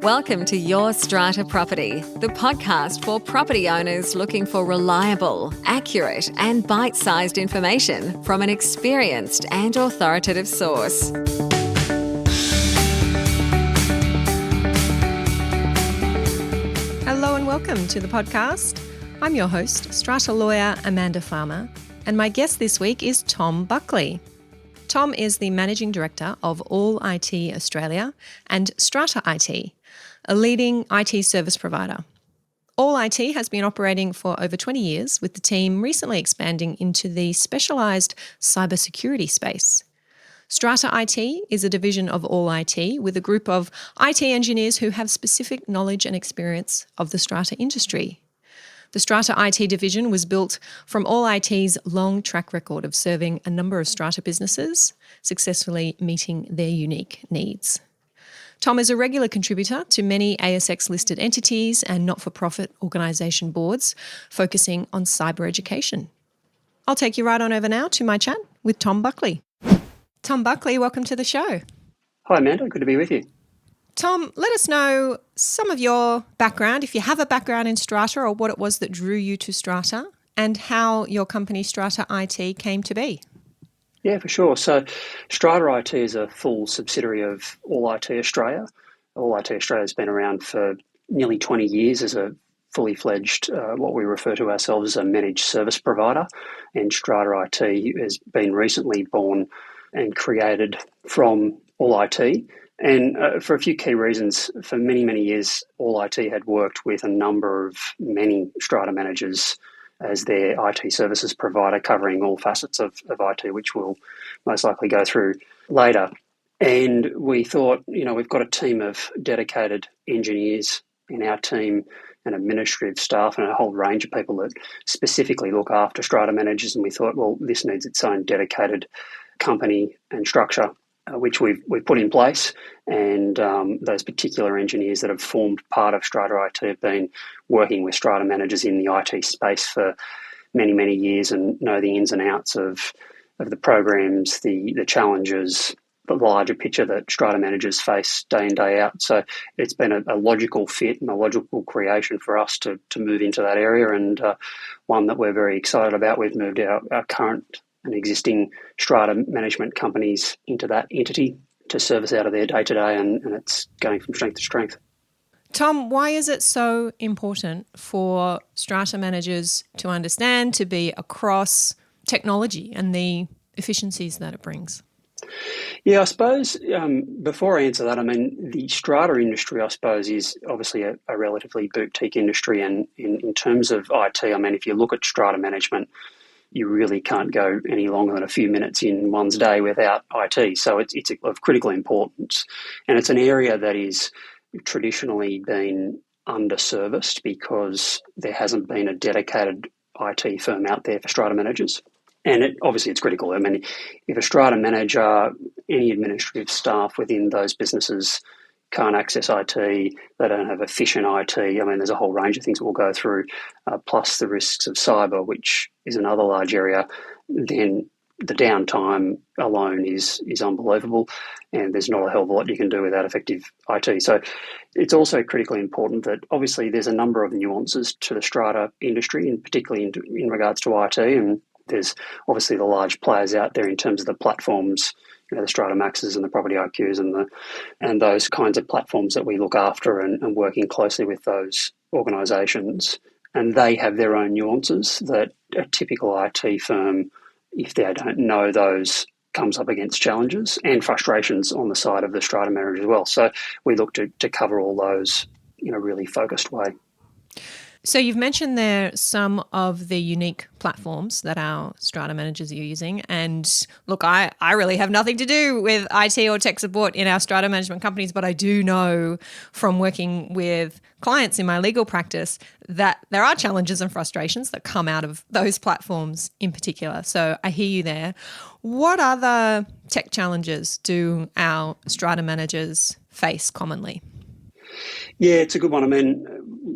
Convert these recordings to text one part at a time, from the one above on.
Welcome to Your Strata Property, the podcast for property owners looking for reliable, accurate, and bite-sized information from an experienced and authoritative source. Hello and welcome to the podcast. I'm your host, strata lawyer Amanda Farmer, and my guest this week is Tom Buckley. Tom is the Managing Director of All IT Australia and Strata I.T, a leading IT service provider. All IT has been operating for over 20 years, with the team recently expanding into the specialised cybersecurity space. Strata I.T is a division of All IT with a group of IT engineers who have specific knowledge and experience of the strata industry. The Strata I.T division was built from All IT's long track record of serving a number of strata businesses, successfully meeting their unique needs. Tom is a regular contributor to many ASX-listed entities and not-for-profit organisation boards, focusing on cyber education. I'll take you right on over now to my chat with Tom Buckley. Tom Buckley, welcome to the show. Hi, Amanda. Good to be with you. Tom, let us know some of your background, if you have a background in strata, or what it was that drew you to strata, and how your company Strata I.T came to be. Yeah, for sure. So Strata I.T is a full subsidiary of All IT Australia. All IT Australia has been around for nearly 20 years as a fully fledged, what we refer to ourselves as a managed service provider. And Strata I.T has been recently born and created from All IT. And for a few key reasons, for many, many years, All IT had worked with a number of many strata managers as their IT services provider, covering all facets of IT, which we'll most likely go through later. And we thought, we've got a team of dedicated engineers in our team and administrative staff and a whole range of people that specifically look after strata managers. And we thought, well, this needs its own dedicated company and structure, which we've put in place, and those particular engineers that have formed part of Strata IT have been working with strata managers in the IT space for many, many years and know the ins and outs of the programs, the challenges, the larger picture that strata managers face day in, day out. So it's been a logical fit and a logical creation for us to move into that area, and one that we're very excited about. We've moved our current and existing strata management companies into that entity to service out of their day-to-day, and it's going from strength to strength. Tom, why is it so important for strata managers to understand, to be across technology and the efficiencies that it brings? Yeah, I suppose before I answer that, the strata industry, I suppose, is obviously a relatively boutique industry, and in terms of IT, if you look at strata management, you really can't go any longer than a few minutes in one's day without IT. So it's of critical importance. And it's an area that is traditionally been underserviced because there hasn't been a dedicated IT firm out there for strata managers. And obviously it's critical. If a strata manager, any administrative staff within those businesses can't access IT, they don't have efficient IT. There's a whole range of things that we'll go through, plus the risks of cyber, which is another large area. Then the downtime alone is unbelievable, and there's not a hell of a lot you can do without effective IT. So it's also critically important that obviously there's a number of nuances to the strata industry, and particularly in regards to IT, and there's obviously the large players out there in terms of the platforms, the Strata Maxes and the Property IQs and those kinds of platforms that we look after, and working closely with those organisations. And they have their own nuances that a typical IT firm, if they don't know those, comes up against challenges and frustrations on the side of the strata manager as well. So we look to cover all those in a really focused way. So you've mentioned there some of the unique platforms that our strata managers are using. And look, I really have nothing to do with IT or tech support in our strata management companies, but I do know from working with clients in my legal practice that there are challenges and frustrations that come out of those platforms in particular. So I hear you there. What other tech challenges do our strata managers face commonly? Yeah, it's a good one.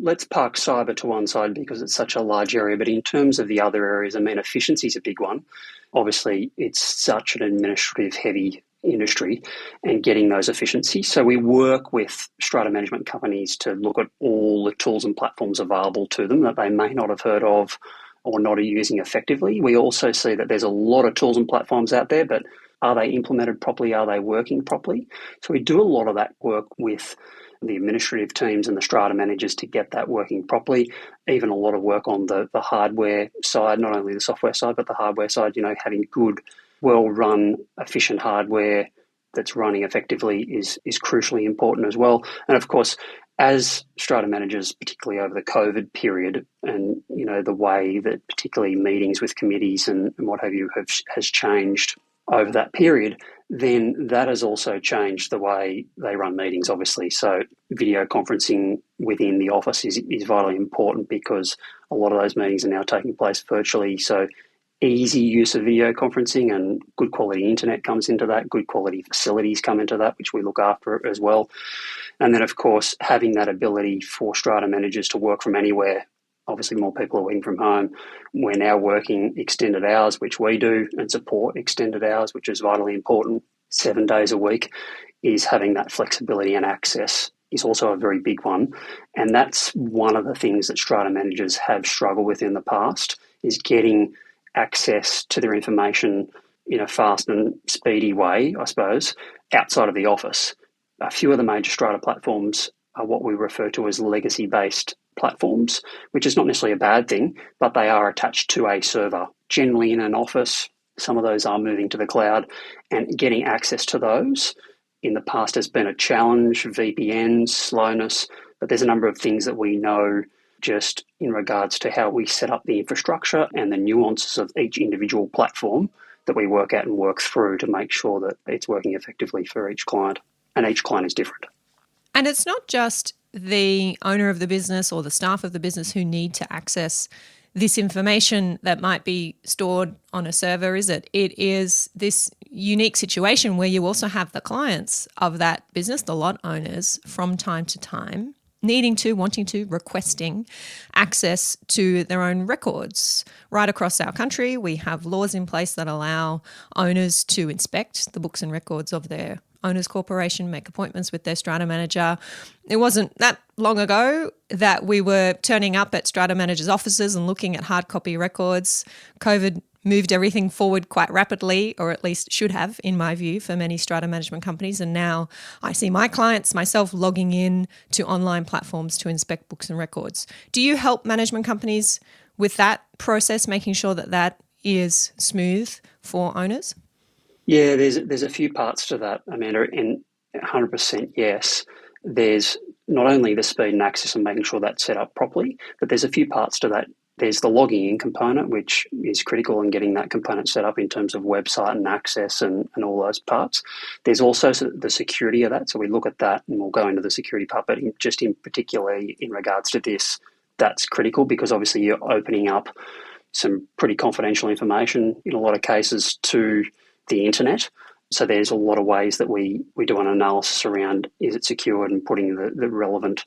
Let's park cyber to one side because it's such a large area. But in terms of the other areas, efficiency is a big one. Obviously, it's such an administrative heavy industry and getting those efficiencies. So we work with strata management companies to look at all the tools and platforms available to them that they may not have heard of or not are using effectively. We also see that there's a lot of tools and platforms out there, but are they implemented properly? Are they working properly? So we do a lot of that work with the administrative teams and the strata managers to get that working properly. Even a lot of work on the hardware side, not only the software side, but the hardware side, having good, well-run, efficient hardware that's running effectively is crucially important as well. And of course, as strata managers, particularly over the COVID period, and the way that particularly meetings with committees and what have you has changed over that period, then that has also changed the way they run meetings, obviously. So video conferencing within the office is vitally important because a lot of those meetings are now taking place virtually. So easy use of video conferencing and good quality internet comes into that, good quality facilities come into that, which we look after as well. And then, of course, having that ability for strata managers to work from anywhere. Obviously, more people are working from home. We're now working extended hours, which we do, and support extended hours, which is vitally important. 7 days a week is having that flexibility and access is also a very big one. And that's one of the things that strata managers have struggled with in the past, is getting access to their information in a fast and speedy way, I suppose, outside of the office. A few of the major strata platforms are what we refer to as legacy-based platforms, which is not necessarily a bad thing, but they are attached to a server, generally in an office. Some of those are moving to the cloud, and getting access to those in the past has been a challenge, VPNs, slowness, but there's a number of things that we know just in regards to how we set up the infrastructure and the nuances of each individual platform that we work out and work through to make sure that it's working effectively for each client. And each client is different. And it's not just the owner of the business or the staff of the business who need to access this information that might be stored on a server, is it? It is this unique situation where you also have the clients of that business, the lot owners, from time to time, wanting to, requesting access to their own records. Right across our country, we have laws in place that allow owners to inspect the books and records of their owners corporation, make appointments with their strata manager. It wasn't that long ago that we were turning up at strata managers' offices and looking at hard copy records. COVID moved everything forward quite rapidly, or at least should have, in my view, for many strata management companies. And now I see my clients, myself, logging in to online platforms to inspect books and records. Do you help management companies with that process, making sure that that is smooth for owners? Yeah, there's a few parts to that, Amanda, and 100% yes. There's not only the speed and access and making sure that's set up properly, but there's a few parts to that. There's the logging in component, which is critical in getting that component set up in terms of website and access and all those parts. There's also the security of that. So we look at that and we'll go into the security part, but just in particular in regards to this, that's critical because obviously you're opening up some pretty confidential information in a lot of cases to the internet. So there's a lot of ways that we do an analysis around is it secured and putting the relevant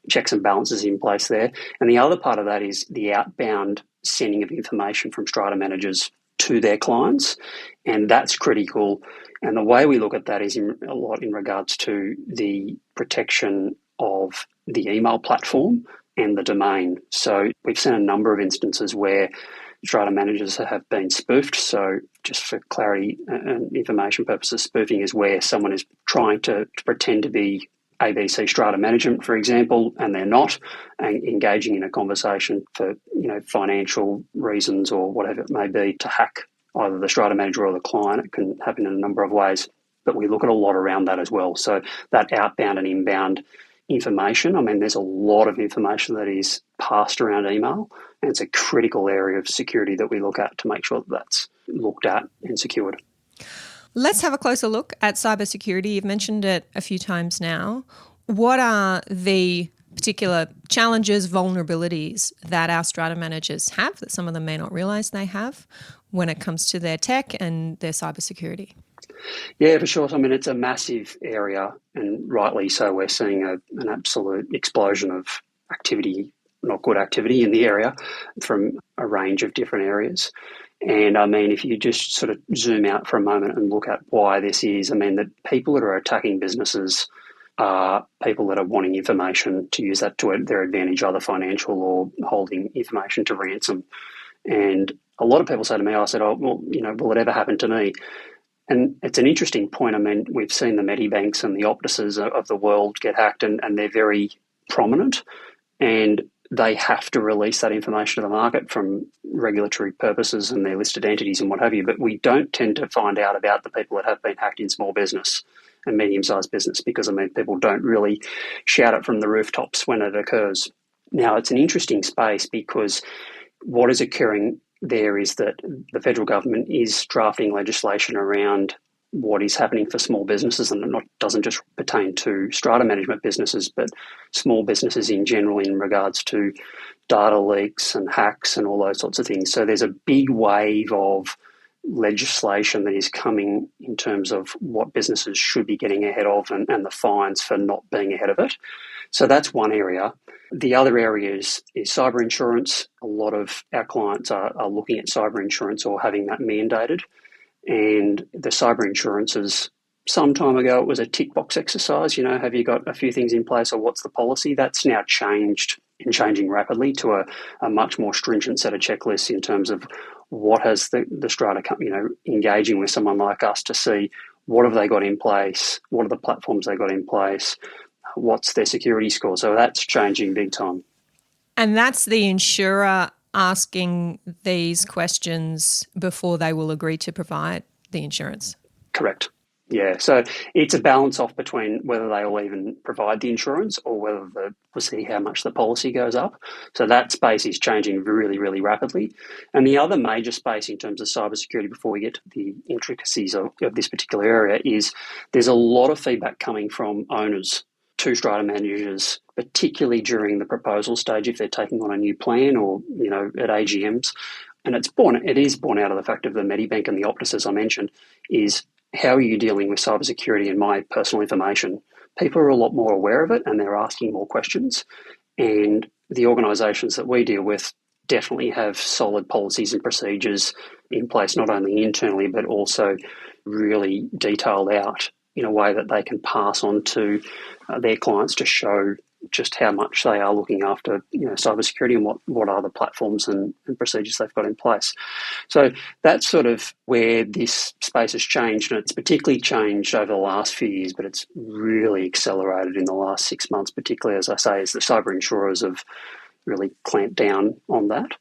checks and balances in place there. And the other part of that is the outbound sending of information from strata managers to their clients, and that's critical. And the way we look at that is a lot in regards to the protection of the email platform and the domain. So we've seen a number of instances where strata managers have been spoofed. So just for clarity and information purposes, spoofing is where someone is trying to pretend to be ABC strata management, for example, and they're not, and engaging in a conversation for financial reasons or whatever it may be to hack either the strata manager or the client. It can happen in a number of ways, but we look at a lot around that as well. So that outbound and inbound information, there's a lot of information that is passed around email, and it's a critical area of security that we look at to make sure that that's looked at and secured. Let's have a closer look at cybersecurity. You've mentioned it a few times now. What are the particular challenges, vulnerabilities that our strata managers have that some of them may not realise they have when it comes to their tech and their cybersecurity? Yeah, for sure. It's a massive area, and rightly so. We're seeing an absolute explosion of activity, not good activity in the area from a range of different areas. And I mean, if you just sort of zoom out for a moment and look at why this is, I mean, the people that are attacking businesses are people that are wanting information to use that to their advantage, either financial or holding information to ransom. And a lot of people say to me, I said, oh, well, will it ever happen to me? And it's an interesting point. I mean, we've seen the Medibanks and the Optuses of the world get hacked, and they're very prominent, and they have to release that information to the market from regulatory purposes and their listed entities and what have you. But we don't tend to find out about the people that have been hacked in small business and medium-sized business because, I mean, people don't really shout it from the rooftops when it occurs. Now, it's an interesting space because what is occurring there is that the federal government is drafting legislation around what is happening for small businesses, and it doesn't just pertain to strata management businesses, but small businesses in general in regards to data leaks and hacks and all those sorts of things. So there's a big wave of legislation that is coming in terms of what businesses should be getting ahead of and the fines for not being ahead of it. So that's one area. The other area is cyber insurance. A lot of our clients are looking at cyber insurance or having that mandated. And the cyber insurance is, some time ago, it was a tick box exercise. Have you got a few things in place or what's the policy? That's now changed and changing rapidly to a much more stringent set of checklists in terms of what has the strata company, engaging with someone like us to see what have they got in place, what are the platforms they got in place, what's their security score. So that's changing big time. And that's the insurer asking these questions before they will agree to provide the insurance? Correct. Yeah, so it's a balance off between whether they will even provide the insurance or whether we'll see how much the policy goes up. So that space is changing really, really rapidly. And the other major space in terms of cybersecurity, before we get to the intricacies of this particular area, is there's a lot of feedback coming from owners to strata managers, particularly during the proposal stage if they're taking on a new plan or, at AGMs. And it is born out of the fact of the Medibank and the Optus, as I mentioned, is how are you dealing with cybersecurity and my personal information? People are a lot more aware of it and they're asking more questions. And the organisations that we deal with definitely have solid policies and procedures in place, not only internally, but also really detailed out in a way that they can pass on to their clients to show just how much they are looking after cybersecurity and what are the platforms and procedures they've got in place. So that's sort of where this space has changed, and it's particularly changed over the last few years, but it's really accelerated in the last 6 months, particularly, as I say, as the cyber insurers have really clamped down on that.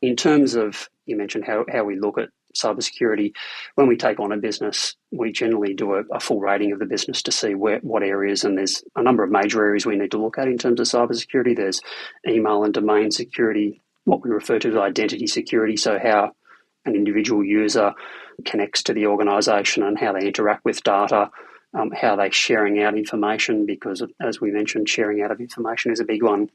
In terms of, you mentioned how we look at cybersecurity, when we take on a business, we generally do a full rating of the business to see what areas, and there's a number of major areas we need to look at in terms of cybersecurity. There's email and domain security, what we refer to as identity security, so how an individual user connects to the organisation and how they interact with data, how they're sharing out information, because as we mentioned, sharing out of information is a big one.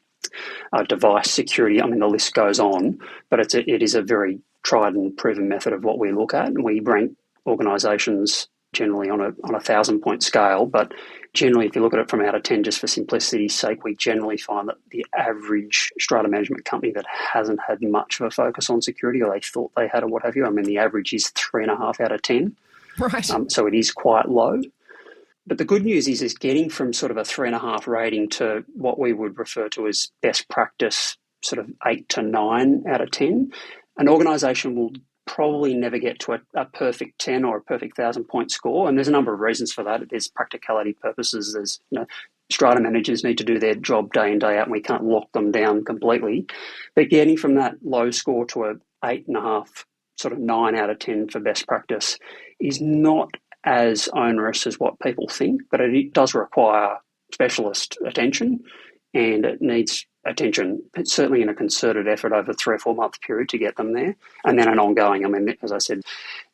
Device security, I mean, the list goes on, but it is a very tried and proven method of what we look at. And we rank organisations generally on a 1,000-point scale, but generally, if you look at it from out of 10, just for simplicity's sake, we generally find that the average strata management company that hasn't had much of a focus on security, or they thought they had or what have you, I mean, the average is 3.5 out of 10. Right. So it is quite low. But the good news is getting from sort of a 3.5 rating to what we would refer to as best practice, sort of 8 to 9 out of 10. An organisation will probably never get to a perfect 10 or a perfect 1,000-point score, and there's a number of reasons for that. There's practicality purposes. There's strata managers need to do their job day in, day out, and we can't lock them down completely. But getting from that low score to a 8.5, sort of 9 out of 10 for best practice is not as onerous as what people think, but it does require specialist attention, and it needs attention, certainly in a concerted effort over a 3 or 4 month period to get them there. And then an ongoing, I mean, as I said,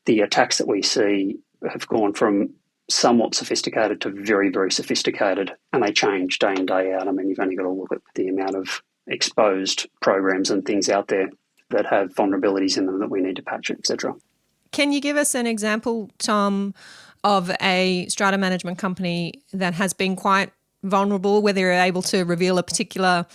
the attacks that we see have gone from somewhat sophisticated to very, very sophisticated, and they change day in, day out. I mean, you've only got to look at the amount of exposed programs and things out there that have vulnerabilities in them that we need to patch, etc. Can you give us an example, Tom, of a strata management company that has been quite vulnerable, whether you're able to reveal a particular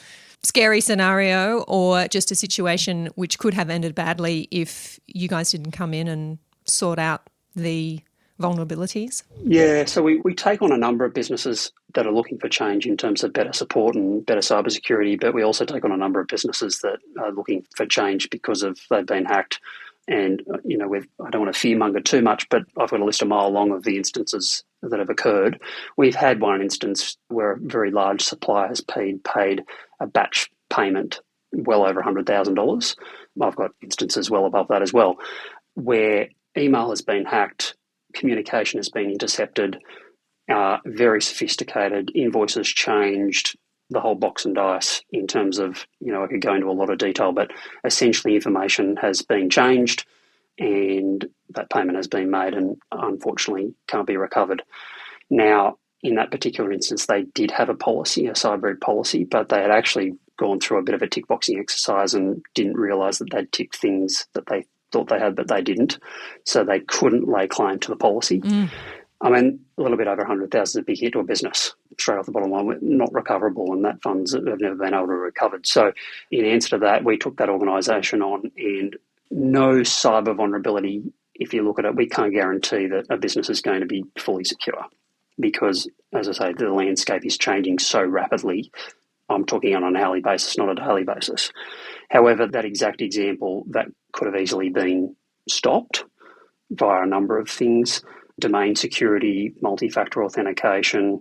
scary scenario or just a situation which could have ended badly if you guys didn't come in and sort out the vulnerabilities? Yeah, so we take on a number of businesses that are looking for change in terms of better support and better cybersecurity, but we also take on a number of businesses that are looking for change because of they've been hacked. And, I don't want to fearmonger too much, but I've got a list a mile long of the instances that have occurred. We've had one instance where a very large supplier has paid a batch payment well over $100,000. I've got instances well above that as well, where email has been hacked, communication has been intercepted, very sophisticated, invoices changed, the whole box and dice in terms of, I could go into a lot of detail, but essentially information has been changed and that payment has been made and unfortunately can't be recovered. Now, in that particular instance, they did have a policy, a cyber policy, but they had actually gone through a bit of a tick boxing exercise and didn't realise that they'd ticked things that they thought they had, but they didn't. So they couldn't lay claim to the policy. I mean, a little bit over 100,000 is a big hit to a business, straight off the bottom line, not recoverable, and that funds have never been able to be recovered. So in answer to that, we took that organisation on, and no cyber vulnerability, if you look at it, we can't guarantee that a business is going to be fully secure because, as I say, the landscape is changing so rapidly. I'm talking on an hourly basis, not a daily basis. However, that exact example, that could have easily been stopped via a number of things. Domain security, multi-factor authentication.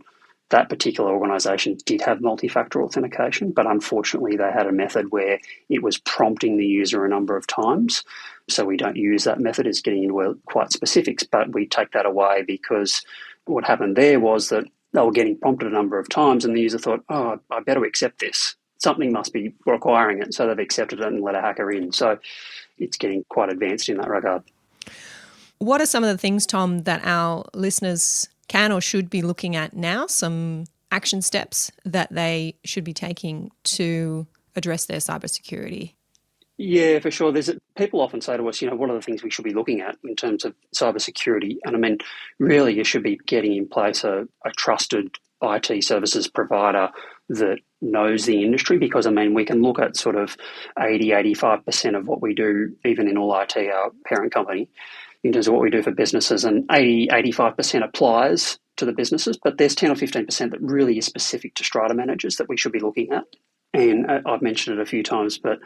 That particular organisation did have multi-factor authentication, but unfortunately they had a method where it was prompting the user a number of times. So we don't use that method. It's getting into quite specifics, but we take that away because what happened there was that they were getting prompted a number of times and the user thought, oh, I better accept this. Something must be requiring it. So they've accepted it and let a hacker in. So it's getting quite advanced in that regard. What are some of the things, Tom, that our listeners can or should be looking at now, some action steps that they should be taking to address their cybersecurity? Yeah, for sure. People often say to us, what are the things we should be looking at in terms of cybersecurity? And I mean, really, you should be getting in place a trusted IT services provider that knows the industry because, I mean, we can look at sort of 80-85% of what we do, even in All IT, our parent company, in terms of what we do for businesses, and 80-85% applies to the businesses, but there's 10 or 15% that really is specific to strata managers that we should be looking at. And I've mentioned it a few times, but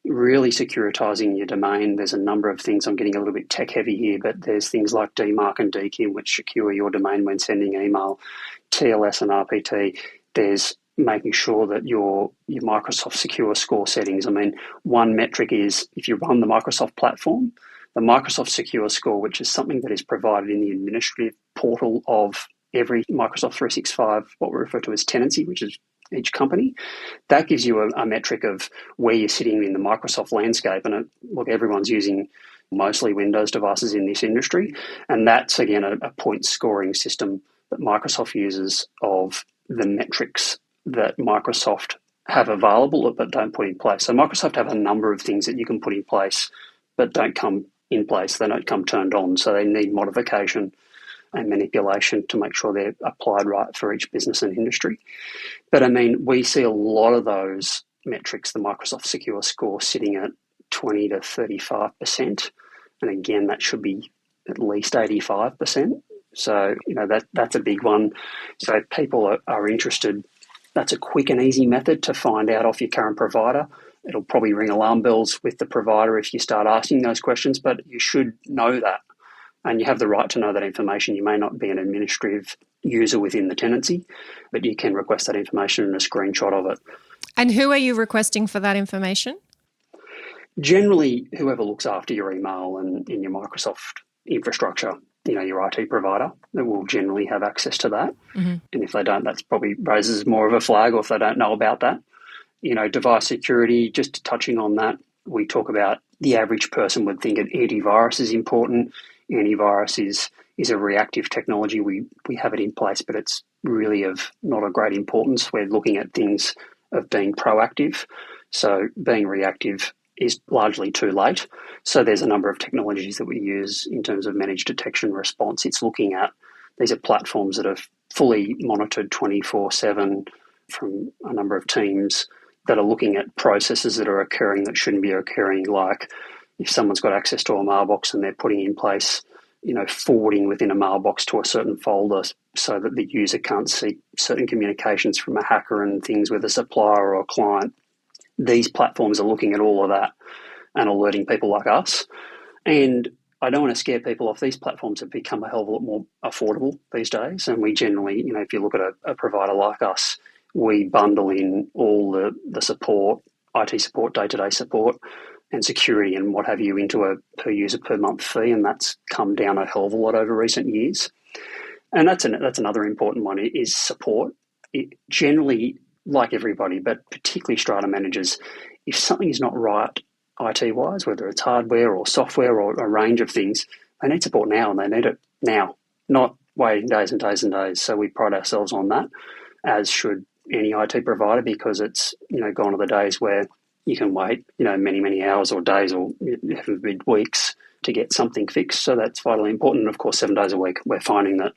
really securitizing your domain, there's a number of things. I'm getting a little bit tech heavy here, but there's things like DMARC and DKIM, which secure your domain when sending email, TLS and RPT. There's making sure that your Microsoft Secure Score settings. I mean, one metric is if you run the Microsoft platform, the Microsoft Secure Score, which is something that is provided in the administrative portal of every Microsoft 365, what we refer to as tenancy, which is each company, that gives you a metric of where you're sitting in the Microsoft landscape. And look, everyone's using mostly Windows devices in this industry. And that's, again, a point scoring system that Microsoft uses of the metrics that Microsoft have available but don't put in place. So Microsoft have a number of things that you can put in place but don't come in place. They don't come turned on. So they need modification and manipulation to make sure they're applied right for each business and industry. But I mean, we see a lot of those metrics, the Microsoft Secure Score, sitting at 20 to 35%. And again, that should be at least 85%. So, that's a big one. So if people are interested, that's a quick and easy method to find out off your current provider. It'll probably ring alarm bells with the provider if you start asking those questions, but you should know that. And you have the right to know that information. You may not be an administrative user within the tenancy, but you can request that information and a screenshot of it. And who are you requesting for that information? Generally, whoever looks after your email and in your Microsoft infrastructure, your IT provider, that will generally have access to that. Mm-hmm. And if they don't, that's probably raises more of a flag, or if they don't know about that. Device security, just touching on that, we talk about the average person would think an antivirus is important. Antivirus is a reactive technology. We have it in place, but it's really of not a great importance. We're looking at things of being proactive. So being reactive is largely too late. So there's a number of technologies that we use in terms of managed detection response. It's looking at, these are platforms that are fully monitored 24/7 from a number of teams that are looking at processes that are occurring that shouldn't be occurring, like if someone's got access to a mailbox and they're putting in place, forwarding within a mailbox to a certain folder so that the user can't see certain communications from a hacker and things with a supplier or a client. These platforms are looking at all of that and alerting people like us. And I don't want to scare people off. These platforms have become a hell of a lot more affordable these days. And we generally, if you look at a provider like us, we bundle in all the support, IT support, day-to-day support, and security and what have you into a per user per month fee. And that's come down a hell of a lot over recent years. And that's another important one is support. It generally, like everybody, but particularly strata managers, if something is not right IT-wise, whether it's hardware or software or a range of things, they need support now, and they need it now, not waiting days and days and days. So we pride ourselves on that, as should any IT provider, because it's gone are the days where you can wait many, many hours or days or weeks to get something fixed. So that's vitally important. And of course, 7 days a week, we're finding that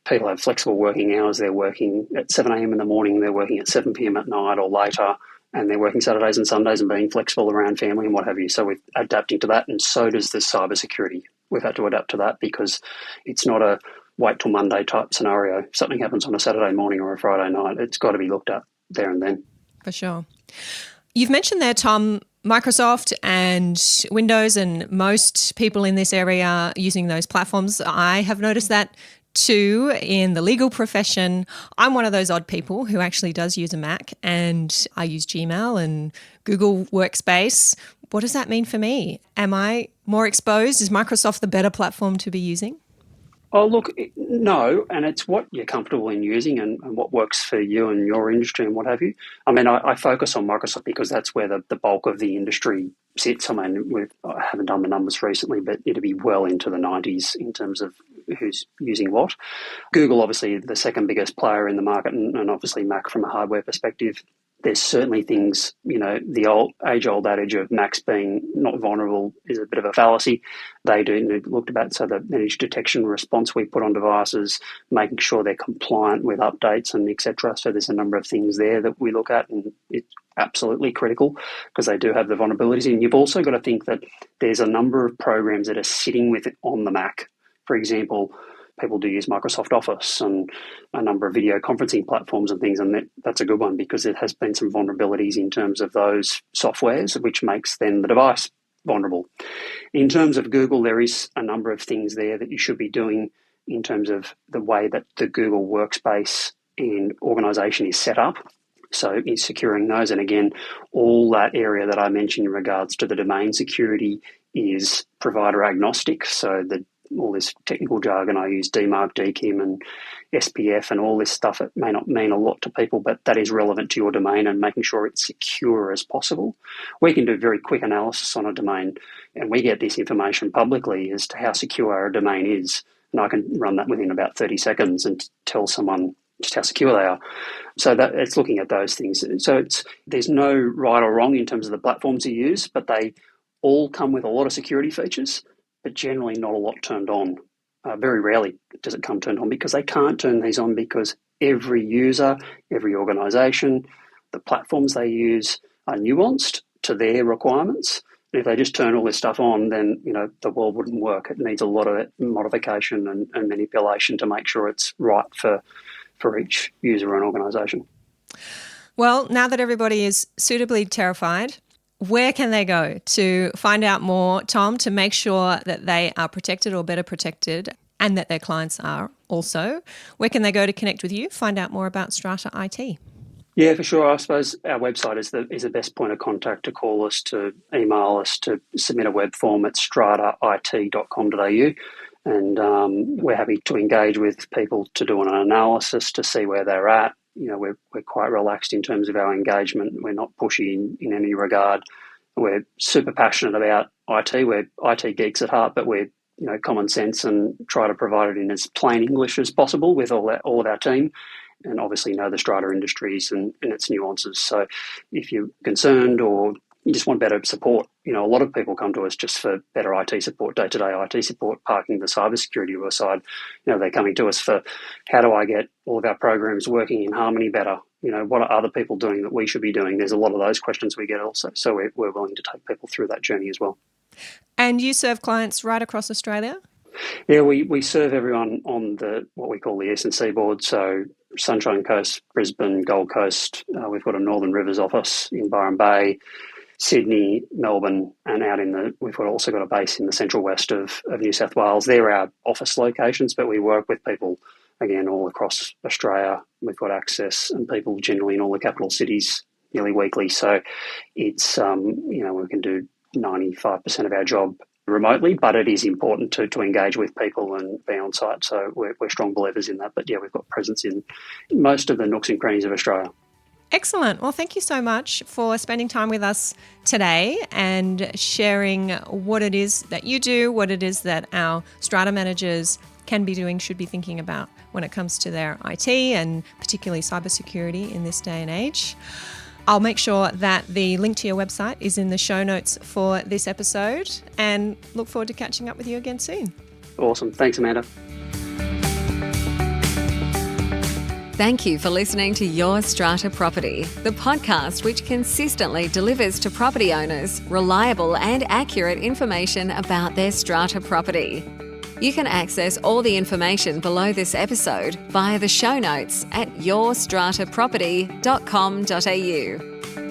people have flexible working hours. They're working at 7 a.m. in the morning, they're working at 7 p.m. at night or later, and they're working Saturdays and Sundays and being flexible around family and what have you. So we're adapting to that, and so does the cybersecurity. We've had to adapt to that because it's not a wait till Monday type scenario. If something happens on a Saturday morning or a Friday night, it's got to be looked at there and then. For sure. You've mentioned there, Tom, Microsoft and Windows, and most people in this area using those platforms. I have noticed that too in the legal profession. I'm one of those odd people who actually does use a Mac, and I use Gmail and Google Workspace. What does that mean for me? Am I more exposed? Is Microsoft the better platform to be using? Oh, look, no, and it's what you're comfortable in using and what works for you and your industry and what have you. I mean, I focus on Microsoft because that's where the bulk of the industry sits. I mean, I haven't done the numbers recently, but it'd be well into the 90s in terms of who's using what. Google, obviously, the second biggest player in the market, and obviously Mac from a hardware perspective. There's certainly things, the old age-old adage of Macs being not vulnerable is a bit of a fallacy. They do need to look about, so the managed detection response we put on devices, making sure they're compliant with updates and et cetera. So there's a number of things there that we look at, and it's absolutely critical because they do have the vulnerabilities. And you've also got to think that there's a number of programs that are sitting with it on the Mac. For example, people do use Microsoft Office and a number of video conferencing platforms and things, and that's a good one because it has been some vulnerabilities in terms of those softwares, which makes then the device vulnerable. In terms of Google, there is a number of things there that you should be doing in terms of the way that the Google workspace and organisation is set up. So in securing those, and again, all that area that I mentioned in regards to the domain security is provider agnostic. So all this technical jargon I use, DMARC, DKIM and SPF and all this stuff, it may not mean a lot to people, but that is relevant to your domain and making sure it's secure as possible. We can do very quick analysis on a domain, and we get this information publicly as to how secure our domain is, and I can run that within about 30 seconds and tell someone just how secure they are. So that it's looking at those things. So there's no right or wrong in terms of the platforms you use, but they all come with a lot of security features, but generally not a lot turned on. Very rarely does it come turned on because they can't turn these on because every user, every organisation, the platforms they use are nuanced to their requirements. And if they just turn all this stuff on, then the world wouldn't work. It needs a lot of modification and manipulation to make sure it's right for each user and organisation. Well, now that everybody is suitably terrified, where can they go to find out more, Tom, to make sure that they are protected or better protected and that their clients are also? Where can they go to connect with you, find out more about Strata IT? Yeah, for sure. I suppose our website is the best point of contact to call us, to email us, to submit a web form at strata.it.com.au. And we're happy to engage with people to do an analysis to see where they're at. We're quite relaxed in terms of our engagement. We're not pushy in any regard. We're super passionate about IT. We're IT geeks at heart, but we're common sense and try to provide it in as plain English as possible with all of our team, and obviously know the strata industries and its nuances. So if you're concerned or you just want better support, a lot of people come to us just for better IT support, day-to-day IT support, parking the cybersecurity aside. They're coming to us for how do I get all of our programs working in harmony better? what are other people doing that we should be doing? There's a lot of those questions we get also. So we're willing to take people through that journey as well. And you serve clients right across Australia? Yeah, we serve everyone on what we call the eastern seaboard, so Sunshine Coast, Brisbane, Gold Coast. We've got a Northern Rivers office in Byron Bay, Sydney, Melbourne, and we've also got a base in the central west of New South Wales. They're our office locations, but we work with people, again, all across Australia. We've got access and people generally in all the capital cities nearly weekly. So it's, we can do 95% of our job remotely, but it is important to engage with people and be on site. So we're strong believers in that. But yeah, we've got presence in most of the nooks and crannies of Australia. Excellent. Well, thank you so much for spending time with us today and sharing what it is that you do, what it is that our strata managers can be doing, should be thinking about when it comes to their IT and particularly cybersecurity in this day and age. I'll make sure that the link to your website is in the show notes for this episode and look forward to catching up with you again soon. Awesome. Thanks, Amanda. Thank you for listening to Your Strata Property, the podcast which consistently delivers to property owners reliable and accurate information about their strata property. You can access all the information below this episode via the show notes at yourstrataproperty.com.au.